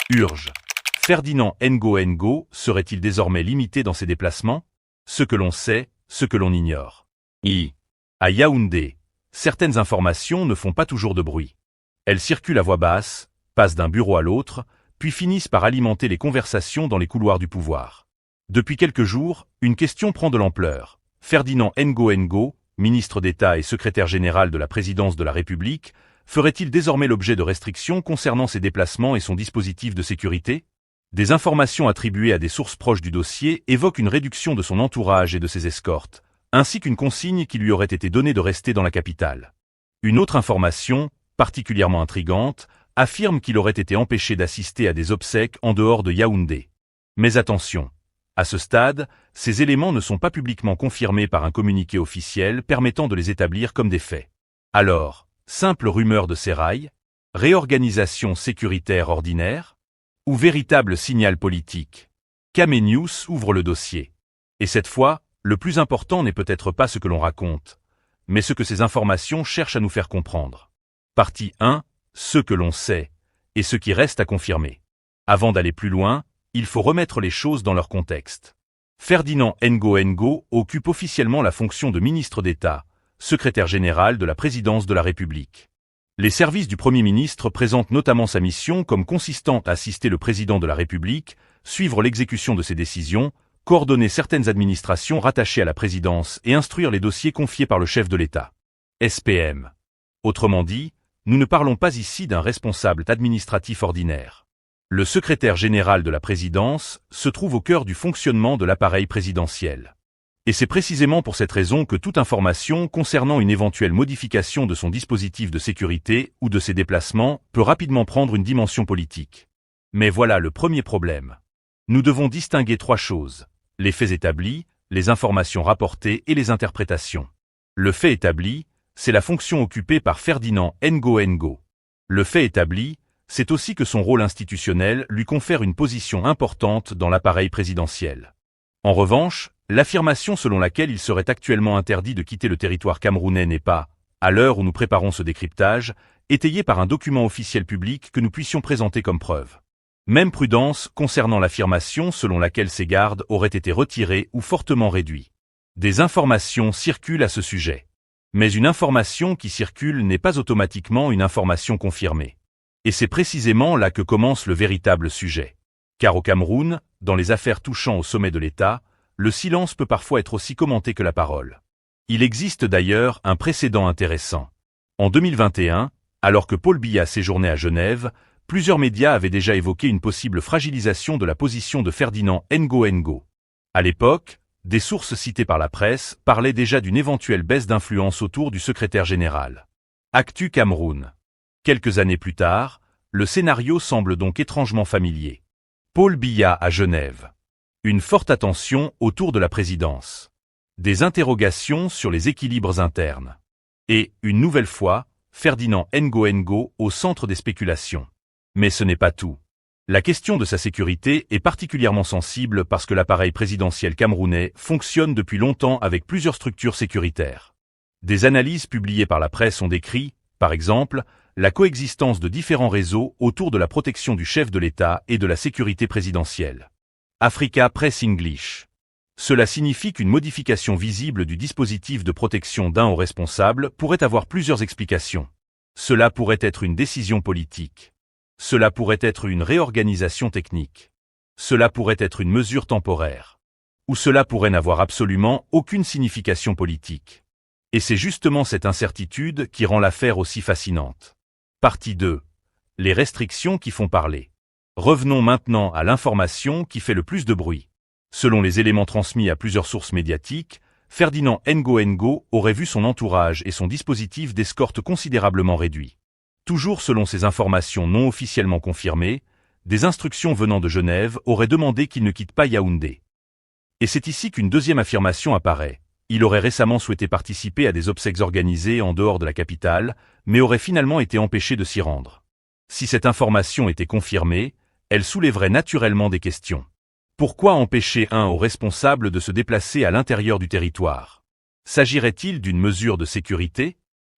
Urge. Ferdinand Ngo serait-il désormais limité dans ses déplacements? Ce que l'on sait, ce que l'on ignore. À Yaoundé, certaines informations ne font pas toujours de bruit. Elles circulent à voix basse, passent d'un bureau à l'autre, puis finissent par alimenter les conversations dans les couloirs du pouvoir. Depuis quelques jours, une question prend de l'ampleur. Ferdinand Ngo, ministre d'État et secrétaire général de la présidence de la République, ferait-il désormais l'objet de restrictions concernant ses déplacements et son dispositif de sécurité? Des informations attribuées à des sources proches du dossier évoquent une réduction de son entourage et de ses escortes, ainsi qu'une consigne qui lui aurait été donnée de rester dans la capitale. Une autre information, particulièrement intrigante, affirme qu'il aurait été empêché d'assister à des obsèques en dehors de Yaoundé. Mais attention, à ce stade, ces éléments ne sont pas publiquement confirmés par un communiqué officiel permettant de les établir comme des faits. Alors, simple rumeur de sérail, réorganisation sécuritaire ordinaire, ou véritable signal politique? Kamenews ouvre le dossier. Et cette fois, le plus important n'est peut-être pas ce que l'on raconte, mais ce que ces informations cherchent à nous faire comprendre. Partie 1, ce que l'on sait, et ce qui reste à confirmer. Avant d'aller plus loin, il faut remettre les choses dans leur contexte. Ferdinand Ngo occupe officiellement la fonction de ministre d'État, secrétaire général de la présidence de la République. Les services du Premier ministre présentent notamment sa mission comme consistant à assister le président de la République, suivre l'exécution de ses décisions, coordonner certaines administrations rattachées à la présidence et instruire les dossiers confiés par le chef de l'État. SPM. Autrement dit, nous ne parlons pas ici d'un responsable administratif ordinaire. Le secrétaire général de la présidence se trouve au cœur du fonctionnement de l'appareil présidentiel. Et c'est précisément pour cette raison que toute information concernant une éventuelle modification de son dispositif de sécurité ou de ses déplacements peut rapidement prendre une dimension politique. Mais voilà le premier problème. Nous devons distinguer trois choses: les faits établis, les informations rapportées et les interprétations. Le fait établi, c'est la fonction occupée par Ferdinand Ngo. Le fait établi, c'est aussi que son rôle institutionnel lui confère une position importante dans l'appareil présidentiel. En revanche, l'affirmation selon laquelle il serait actuellement interdit de quitter le territoire camerounais n'est pas, à l'heure où nous préparons ce décryptage, étayée par un document officiel public que nous puissions présenter comme preuve. Même prudence concernant l'affirmation selon laquelle ces gardes auraient été retirés ou fortement réduits. Des informations circulent à ce sujet. Mais une information qui circule n'est pas automatiquement une information confirmée. Et c'est précisément là que commence le véritable sujet. Car au Cameroun, dans les affaires touchant au sommet de l'État, le silence peut parfois être aussi commenté que la parole. Il existe d'ailleurs un précédent intéressant. En 2021, alors que Paul Biya séjournait à Genève, plusieurs médias avaient déjà évoqué une possible fragilisation de la position de Ferdinand Ngo. À l'époque, des sources citées par la presse parlaient déjà d'une éventuelle baisse d'influence autour du secrétaire général. Actu Cameroun. Quelques années plus tard, le scénario semble donc étrangement familier. Paul Biya à Genève. Une forte attention autour de la présidence. Des interrogations sur les équilibres internes. Et, une nouvelle fois, Ferdinand Ngo au centre des spéculations. Mais ce n'est pas tout. La question de sa sécurité est particulièrement sensible parce que l'appareil présidentiel camerounais fonctionne depuis longtemps avec plusieurs structures sécuritaires. Des analyses publiées par la presse ont décrit, par exemple, la coexistence de différents réseaux autour de la protection du chef de l'État et de la sécurité présidentielle. Africa Press English. Cela signifie qu'une modification visible du dispositif de protection d'un haut responsable pourrait avoir plusieurs explications. Cela pourrait être une décision politique. Cela pourrait être une réorganisation technique. Cela pourrait être une mesure temporaire. Ou cela pourrait n'avoir absolument aucune signification politique. Et c'est justement cette incertitude qui rend l'affaire aussi fascinante. Partie 2. Les restrictions qui font parler. Revenons maintenant à l'information qui fait le plus de bruit. Selon les éléments transmis à plusieurs sources médiatiques, Ferdinand Ngo aurait vu son entourage et son dispositif d'escorte considérablement réduits. Toujours selon ces informations non officiellement confirmées, des instructions venant de Genève auraient demandé qu'il ne quitte pas Yaoundé. Et c'est ici qu'une deuxième affirmation apparaît. Il aurait récemment souhaité participer à des obsèques organisées en dehors de la capitale, mais aurait finalement été empêché de s'y rendre. Si cette information était confirmée, elle soulèverait naturellement des questions. Pourquoi empêcher un haut responsable de se déplacer à l'intérieur du territoire? S'agirait-il d'une mesure de sécurité?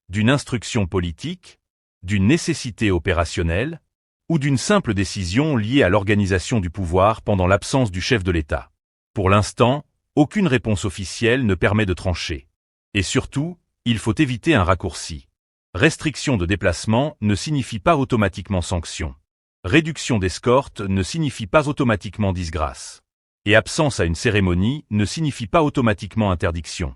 D'une instruction politique? D'une nécessité opérationnelle? ou d'une simple décision liée à l'organisation du pouvoir pendant l'absence du chef de l'État. Pour l'instant, aucune réponse officielle ne permet de trancher. Et surtout, il faut éviter un raccourci. Restriction de déplacement ne signifie pas automatiquement sanction. Réduction d'escorte ne signifie pas automatiquement disgrâce. Et absence à une cérémonie ne signifie pas automatiquement interdiction.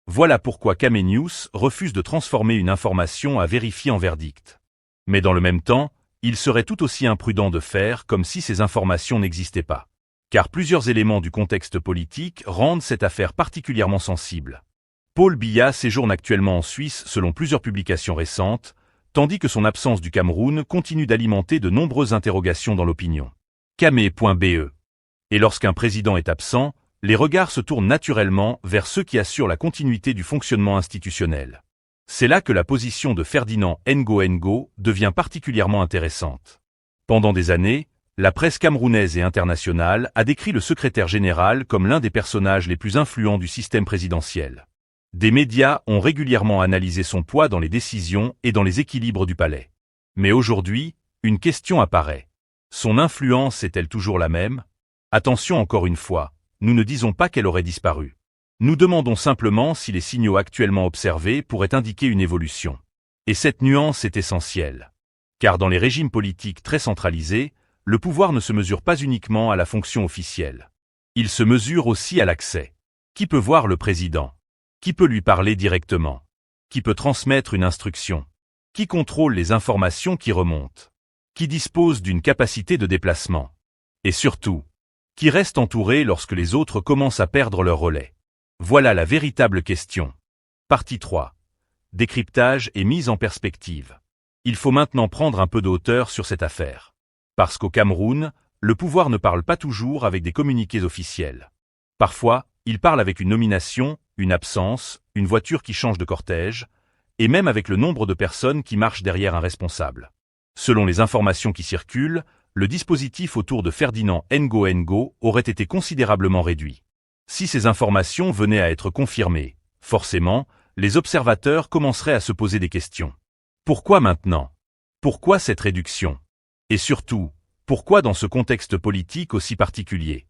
Voilà pourquoi Kamenius refuse de transformer une information à vérifier en verdict. Mais dans le même temps, il serait tout aussi imprudent de faire comme si ces informations n'existaient pas. Car plusieurs éléments du contexte politique rendent cette affaire particulièrement sensible. Paul Biya séjourne actuellement en Suisse selon plusieurs publications récentes, tandis que son absence du Cameroun continue d'alimenter de nombreuses interrogations dans l'opinion. Kame.be. Et lorsqu'un président est absent, les regards se tournent naturellement vers ceux qui assurent la continuité du fonctionnement institutionnel. C'est là que la position de Ferdinand Ngo devient particulièrement intéressante. Pendant des années, la presse camerounaise et internationale a décrit le secrétaire général comme l'un des personnages les plus influents du système présidentiel. Des médias ont régulièrement analysé son poids dans les décisions et dans les équilibres du palais. Mais aujourd'hui, une question apparaît. Son influence est-elle toujours la même? Attention encore une fois, nous ne disons pas qu'elle aurait disparu. Nous demandons simplement si les signaux actuellement observés pourraient indiquer une évolution. Et cette nuance est essentielle. Car dans les régimes politiques très centralisés, le pouvoir ne se mesure pas uniquement à la fonction officielle. Il se mesure aussi à l'accès. Qui peut voir le président? Qui peut lui parler directement? Qui peut transmettre une instruction? Qui contrôle les informations qui remontent? Qui dispose d'une capacité de déplacement? Et surtout, qui reste entouré lorsque les autres commencent à perdre leur relais? Voilà la véritable question. Partie 3. Décryptage et mise en perspective. Il faut maintenant prendre un peu de hauteur sur cette affaire. Parce qu'au Cameroun, le pouvoir ne parle pas toujours avec des communiqués officiels. Parfois, il parle avec une nomination, une absence, une voiture qui change de cortège, et même avec le nombre de personnes qui marchent derrière un responsable. Selon les informations qui circulent, le dispositif autour de Ferdinand Ngo aurait été considérablement réduit. Si ces informations venaient à être confirmées, forcément, les observateurs commenceraient à se poser des questions. Pourquoi maintenant? Pourquoi cette réduction? Et surtout, pourquoi dans ce contexte politique aussi particulier?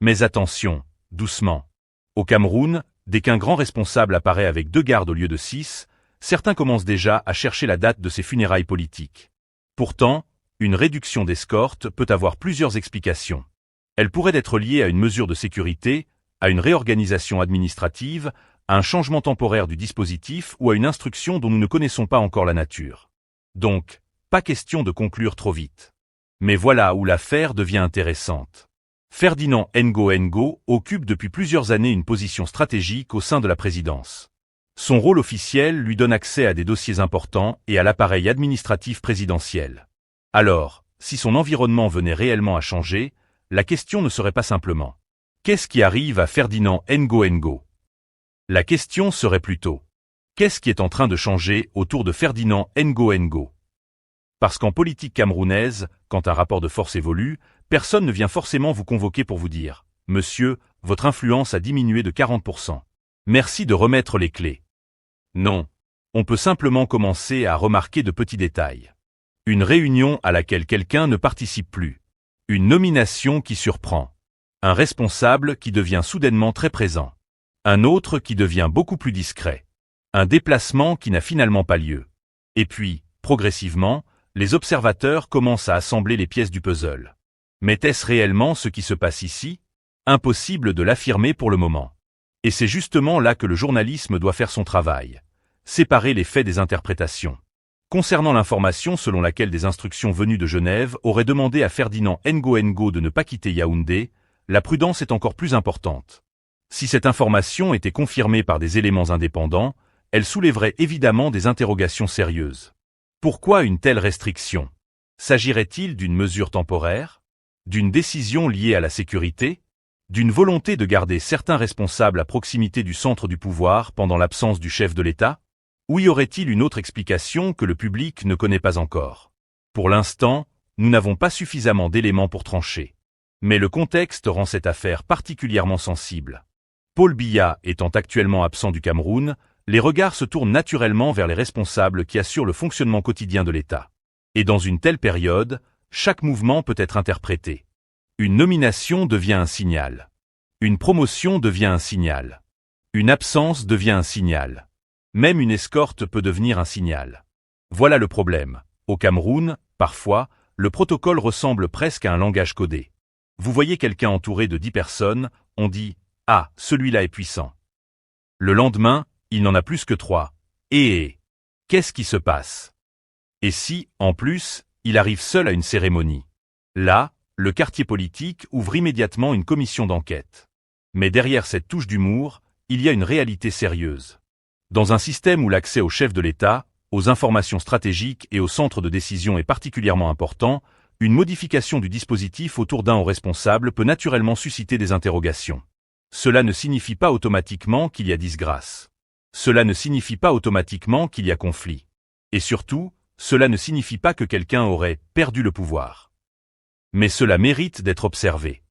Mais attention, doucement. Au Cameroun, dès qu'un grand responsable apparaît avec 2 gardes au lieu de 6, certains commencent déjà à chercher la date de ses funérailles politiques. Pourtant, une réduction d'escorte peut avoir plusieurs explications. Elle pourrait être liée à une mesure de sécurité, à une réorganisation administrative, à un changement temporaire du dispositif ou à une instruction dont nous ne connaissons pas encore la nature. Donc, pas question de conclure trop vite. Mais voilà où l'affaire devient intéressante. Ferdinand Ngo occupe depuis plusieurs années une position stratégique au sein de la présidence. Son rôle officiel lui donne accès à des dossiers importants et à l'appareil administratif présidentiel. Alors, si son environnement venait réellement à changer, la question ne serait pas simplement « Qu'est-ce qui arrive à Ferdinand Ngo ?» La question serait plutôt « Qu'est-ce qui est en train de changer autour de Ferdinand Ngo ?» Parce qu'en politique camerounaise, quand un rapport de force évolue, personne ne vient forcément vous convoquer pour vous dire « Monsieur, votre influence a diminué de 40%. Merci de remettre les clés. » Non. On peut simplement commencer à remarquer de petits détails. Une réunion à laquelle quelqu'un ne participe plus. Une nomination qui surprend. Un responsable qui devient soudainement très présent. Un autre qui devient beaucoup plus discret. Un déplacement qui n'a finalement pas lieu. Et puis, progressivement, les observateurs commencent à assembler les pièces du puzzle. Mais est-ce réellement ce qui se passe ici? Impossible de l'affirmer pour le moment. Et c'est justement là que le journalisme doit faire son travail. Séparer les faits des interprétations. Concernant l'information selon laquelle des instructions venues de Genève auraient demandé à Ferdinand Ngo de ne pas quitter Yaoundé, la prudence est encore plus importante. Si cette information était confirmée par des éléments indépendants, elle soulèverait évidemment des interrogations sérieuses. Pourquoi une telle restriction? S'agirait-il d'une mesure temporaire? D'une décision liée à la sécurité? D'une volonté de garder certains responsables à proximité du centre du pouvoir pendant l'absence du chef de l'État? Ou y aurait-il une autre explication que le public ne connaît pas encore? Pour l'instant, nous n'avons pas suffisamment d'éléments pour trancher. Mais le contexte rend cette affaire particulièrement sensible. Paul Biya étant actuellement absent du Cameroun, les regards se tournent naturellement vers les responsables qui assurent le fonctionnement quotidien de l'État. Et dans une telle période, chaque mouvement peut être interprété. Une nomination devient un signal. Une promotion devient un signal. Une absence devient un signal. Même une escorte peut devenir un signal. Voilà le problème. Au Cameroun, parfois, le protocole ressemble presque à un langage codé. Vous voyez quelqu'un entouré de 10 personnes, on dit « Ah, celui-là est puissant ». Le lendemain, il n'en a plus que 3. Et qu'est-ce qui se passe? Et si, en plus, il arrive seul à une cérémonie? Là, le quartier politique ouvre immédiatement une commission d'enquête. Mais derrière cette touche d'humour, il y a une réalité sérieuse. Dans un système où l'accès au chef de l'État, aux informations stratégiques et aux centres de décision est particulièrement important, une modification du dispositif autour d'un haut responsable peut naturellement susciter des interrogations. Cela ne signifie pas automatiquement qu'il y a disgrâce. Cela ne signifie pas automatiquement qu'il y a conflit. Et surtout, cela ne signifie pas que quelqu'un aurait perdu le pouvoir. Mais cela mérite d'être observé.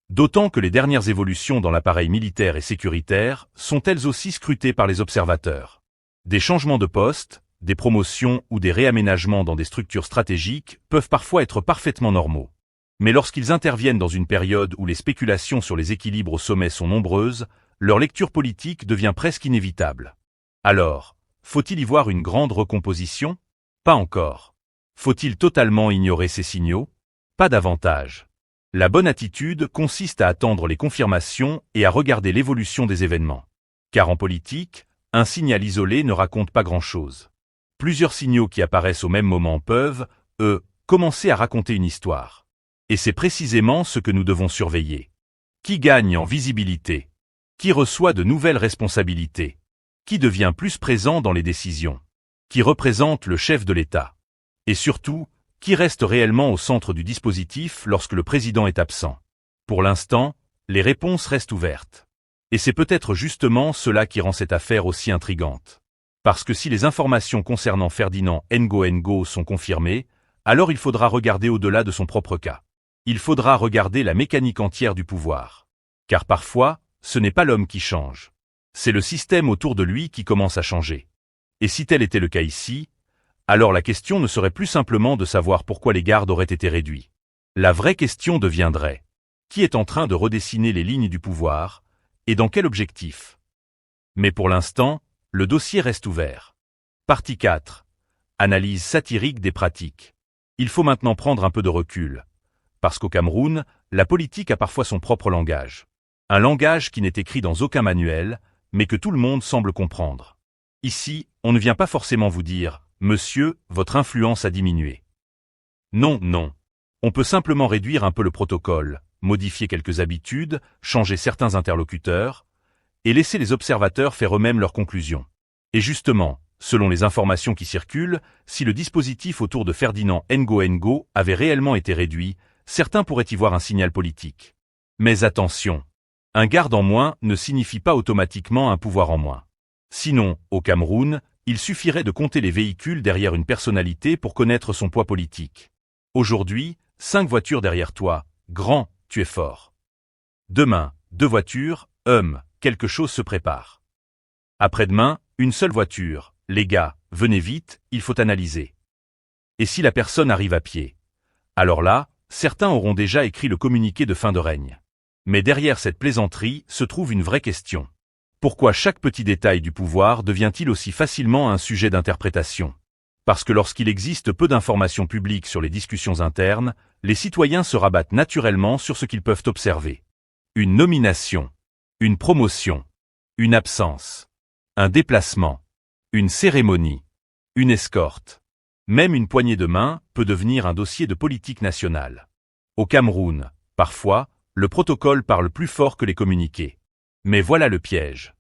D'autant que les dernières évolutions dans l'appareil militaire et sécuritaire sont elles aussi scrutées par les observateurs. Des changements de poste, des promotions ou des réaménagements dans des structures stratégiques peuvent parfois être parfaitement normaux. Mais lorsqu'ils interviennent dans une période où les spéculations sur les équilibres au sommet sont nombreuses, leur lecture politique devient presque inévitable. Alors, faut-il y voir une grande recomposition? Pas encore. Faut-il totalement ignorer ces signaux? Pas davantage. La bonne attitude consiste à attendre les confirmations et à regarder l'évolution des événements. Car en politique, un signal isolé ne raconte pas grand-chose. Plusieurs signaux qui apparaissent au même moment peuvent, commencer à raconter une histoire. Et c'est précisément ce que nous devons surveiller. Qui gagne en visibilité? Qui reçoit de nouvelles responsabilités? Qui devient plus présent dans les décisions? Qui représente le chef de l'État? Et surtout, qui reste réellement au centre du dispositif lorsque le président est absent? Pour l'instant, les réponses restent ouvertes. Et c'est peut-être justement cela qui rend cette affaire aussi intrigante. Parce que si les informations concernant Ferdinand Ngo sont confirmées, alors il faudra regarder au-delà de son propre cas. Il faudra regarder la mécanique entière du pouvoir. Car parfois, ce n'est pas l'homme qui change. C'est le système autour de lui qui commence à changer. Et si tel était le cas ici, alors la question ne serait plus simplement de savoir pourquoi les gardes auraient été réduits. La vraie question deviendrait: qui est en train de redessiner les lignes du pouvoir, et dans quel objectif? Mais pour l'instant, le dossier reste ouvert. Partie 4. Analyse satirique des pratiques. Il faut maintenant prendre un peu de recul. Parce qu'au Cameroun, la politique a parfois son propre langage. Un langage qui n'est écrit dans aucun manuel, mais que tout le monde semble comprendre. Ici, on ne vient pas forcément vous dire « Monsieur, votre influence a diminué ». Non, non. On peut simplement réduire un peu le protocole, modifier quelques habitudes, changer certains interlocuteurs, et laisser les observateurs faire eux-mêmes leurs conclusions. Et justement, selon les informations qui circulent, si le dispositif autour de Ferdinand Ngo avait réellement été réduit, certains pourraient y voir un signal politique. Mais attention, un garde en moins ne signifie pas automatiquement un pouvoir en moins. Sinon, au Cameroun, il suffirait de compter les véhicules derrière une personnalité pour connaître son poids politique. Aujourd'hui, 5 voitures derrière toi, grand, tu es fort. Demain, 2 voitures, quelque chose se prépare. Après-demain, une seule voiture, les gars, venez vite, il faut analyser. Et si la personne arrive à pied? Alors là, certains auront déjà écrit le communiqué de fin de règne. Mais derrière cette plaisanterie se trouve une vraie question. Pourquoi chaque petit détail du pouvoir devient-il aussi facilement un sujet d'interprétation? Parce que lorsqu'il existe peu d'informations publiques sur les discussions internes, les citoyens se rabattent naturellement sur ce qu'ils peuvent observer. Une nomination, une promotion, une absence, un déplacement, une cérémonie, une escorte. Même une poignée de main peut devenir un dossier de politique nationale. Au Cameroun, parfois, le protocole parle plus fort que les communiqués. Mais voilà le piège.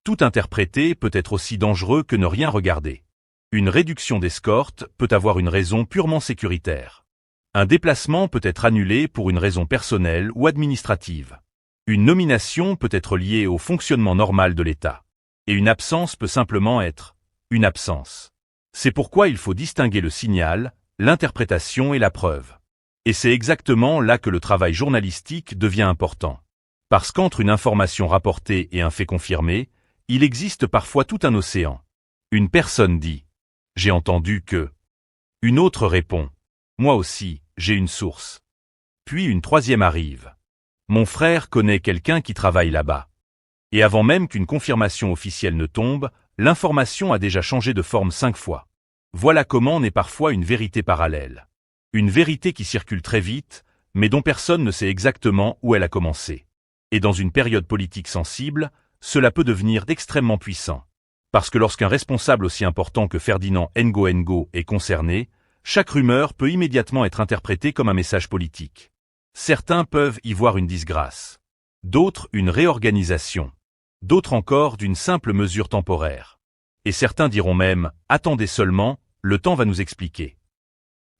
Tout interpréter peut être aussi dangereux que ne rien regarder. Une réduction d'escorte peut avoir une raison purement sécuritaire. Un déplacement peut être annulé pour une raison personnelle ou administrative. Une nomination peut être liée au fonctionnement normal de l'État. Et une absence peut simplement être une absence. C'est pourquoi il faut distinguer le signal, l'interprétation et la preuve. Et c'est exactement là que le travail journalistique devient important. Parce qu'entre une information rapportée et un fait confirmé, il existe parfois tout un océan. Une personne dit « J'ai entendu que ». Une autre répond « Moi aussi, j'ai une source. Puis une troisième arrive. Mon frère connaît quelqu'un qui travaille là-bas. Et avant même qu'une confirmation officielle ne tombe, l'information a déjà changé de forme 5 fois. Voilà comment naît parfois une vérité parallèle. Une vérité qui circule très vite, mais dont personne ne sait exactement où elle a commencé. Et dans une période politique sensible, cela peut devenir extrêmement puissant. Parce que lorsqu'un responsable aussi important que Ferdinand Ngo est concerné, chaque rumeur peut immédiatement être interprétée comme un message politique. Certains peuvent y voir une disgrâce. D'autres une réorganisation. D'autres encore d'une simple mesure temporaire. Et certains diront même « Attendez seulement, le temps va nous expliquer ».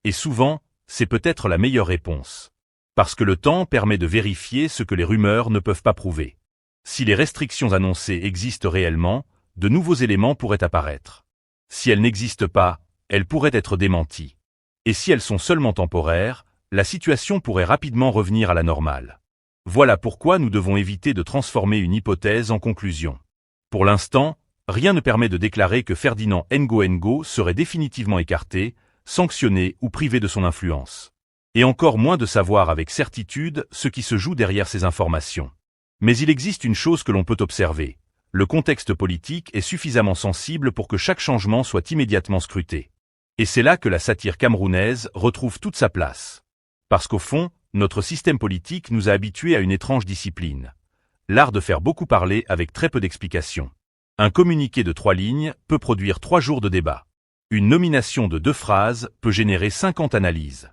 Et souvent, c'est peut-être la meilleure réponse. Parce que le temps permet de vérifier ce que les rumeurs ne peuvent pas prouver. Si les restrictions annoncées existent réellement, de nouveaux éléments pourraient apparaître. Si elles n'existent pas, elles pourraient être démenties. Et si elles sont seulement temporaires, la situation pourrait rapidement revenir à la normale. Voilà pourquoi nous devons éviter de transformer une hypothèse en conclusion. Pour l'instant, rien ne permet de déclarer que Ferdinand Ngo serait définitivement écarté, sanctionné ou privé de son influence. Et encore moins de savoir avec certitude ce qui se joue derrière ces informations. Mais il existe une chose que l'on peut observer. Le contexte politique est suffisamment sensible pour que chaque changement soit immédiatement scruté. Et c'est là que la satire camerounaise retrouve toute sa place. Parce qu'au fond, notre système politique nous a habitués à une étrange discipline. L'art de faire beaucoup parler avec très peu d'explications. Un communiqué de 3 lignes peut produire 3 jours de débat. Une nomination de 2 phrases peut générer 50 analyses.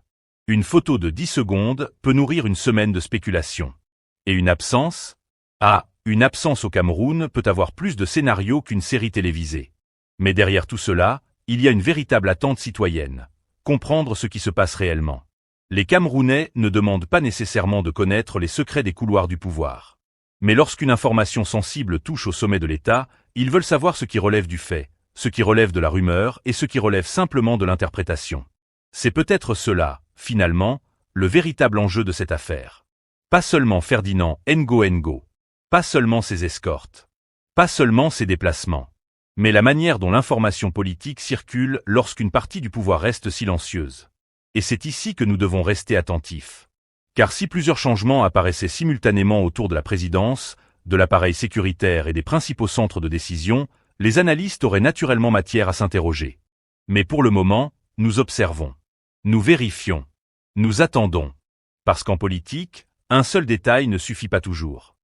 Une photo de 10 secondes peut nourrir une semaine de spéculation. Et une absence? Une absence au Cameroun peut avoir plus de scénarios qu'une série télévisée. Mais derrière tout cela, il y a une véritable attente citoyenne. Comprendre ce qui se passe réellement. Les Camerounais ne demandent pas nécessairement de connaître les secrets des couloirs du pouvoir. Mais lorsqu'une information sensible touche au sommet de l'État, ils veulent savoir ce qui relève du fait, ce qui relève de la rumeur et ce qui relève simplement de l'interprétation. C'est peut-être cela, finalement, le véritable enjeu de cette affaire. Pas seulement Ferdinand Ngo, pas seulement ses escortes, pas seulement ses déplacements, mais la manière dont l'information politique circule lorsqu'une partie du pouvoir reste silencieuse. Et c'est ici que nous devons rester attentifs. Car si plusieurs changements apparaissaient simultanément autour de la présidence, de l'appareil sécuritaire et des principaux centres de décision, les analystes auraient naturellement matière à s'interroger. Mais pour le moment, nous observons. Nous vérifions. Nous attendons. Parce qu'en politique, un seul détail ne suffit pas toujours.